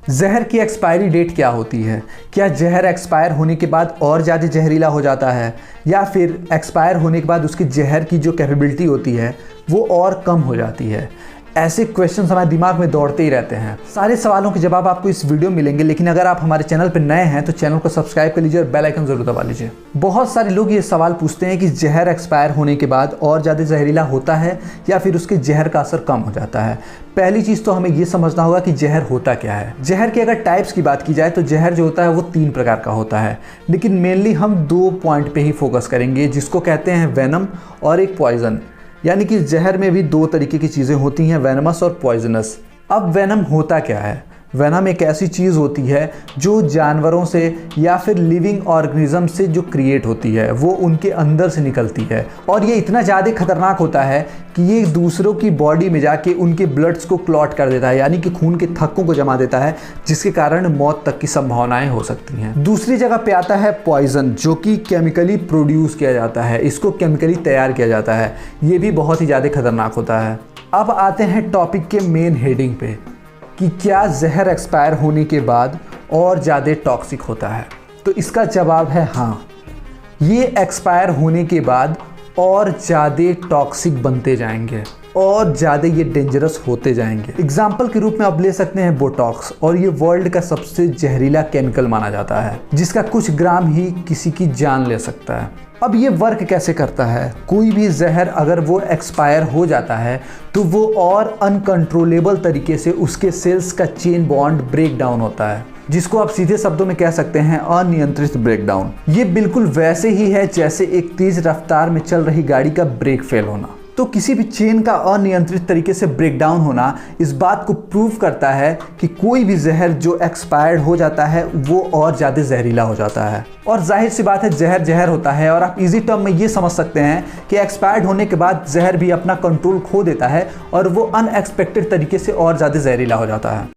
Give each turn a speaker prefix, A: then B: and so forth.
A: जहर की expiry date क्या होती है? क्या जहर एक्सपायर होने के बाद और ज़्यादा जहरीला हो जाता है या फिर एक्सपायर होने के बाद उसकी जहर की जो कैपेबिलिटी होती है वो और कम हो जाती है? ऐसे क्वेश्चंस हमारे दिमाग में दौड़ते ही रहते हैं। सारे सवालों के जवाब आपको इस वीडियो में मिलेंगे, लेकिन अगर आप हमारे चैनल पर नए हैं तो चैनल को सब्सक्राइब कर लीजिए और बेल आइकन जरूर दबा लीजिए। बहुत सारे लोग ये सवाल पूछते हैं कि जहर एक्सपायर होने के बाद और ज़्यादा जहरीला होता है या फिर उसके जहर का असर कम हो जाता है। पहली चीज़ तो हमें ये समझना होगा कि जहर होता क्या है। जहर के अगर टाइप्स की बात की जाए तो जहर जो होता है वो 3 प्रकार का होता है, लेकिन मेनली हम 2 पॉइंट पे ही फोकस करेंगे, जिसको कहते हैं वेनम और एक पॉइजन। यानी कि जहर में भी 2 तरीके की चीज़ें होती हैं, वेनमस और पॉइजनस। अब वेनम होता क्या है? वेनम एक ऐसी चीज़ होती है जो जानवरों से या फिर लिविंग ऑर्गेनिज्म से जो क्रिएट होती है वो उनके अंदर से निकलती है, और ये इतना ज़्यादा खतरनाक होता है कि ये दूसरों की बॉडी में जाके उनके ब्लड्स को क्लॉट कर देता है, यानी कि खून के थक्कों को जमा देता है, जिसके कारण मौत तक की संभावनाएं हो सकती हैं। दूसरी जगह पे आता है पॉइजन, जो कि केमिकली प्रोड्यूस किया जाता है, इसको केमिकली तैयार किया जाता है। ये भी बहुत ही ज़्यादा खतरनाक होता है। अब आते हैं टॉपिक के मेन हेडिंग पे कि क्या जहर एक्सपायर होने के बाद और ज़्यादा टॉक्सिक होता है? तो इसका जवाब है हाँ, ये एक्सपायर होने के बाद और ज़्यादा टॉक्सिक बनते जाएंगे और ज़्यादा ये डेंजरस होते जाएंगे। एग्जाम्पल के रूप में आप ले सकते हैं बोटॉक्स, और ये वर्ल्ड का सबसे जहरीला केमिकल माना जाता है, जिसका कुछ ग्राम ही किसी की जान ले सकता है। अब ये वर्क कैसे करता है? कोई भी जहर अगर वो एक्सपायर हो जाता है तो वो और अनकंट्रोलेबल तरीके से उसके सेल्स का चेन बॉन्ड ब्रेक डाउन होता है, जिसको आप सीधे शब्दों में कह सकते हैं अनियंत्रित ब्रेकडाउन। ये बिल्कुल वैसे ही है जैसे एक तेज रफ्तार में चल रही गाड़ी का ब्रेक फेल होना। तो किसी भी चेन का अनियंत्रित तरीके से ब्रेकडाउन होना इस बात को प्रूव करता है कि कोई भी जहर जो एक्सपायर्ड हो जाता है वो और ज़्यादा जहरीला हो जाता है। और जाहिर सी बात है, जहर जहर होता है, और आप इजी टर्म में ये समझ सकते हैं कि एक्सपायर्ड होने के बाद जहर भी अपना कंट्रोल खो देता है और वो अनएक्सपेक्टेड तरीके से और ज़्यादा जहरीला हो जाता है।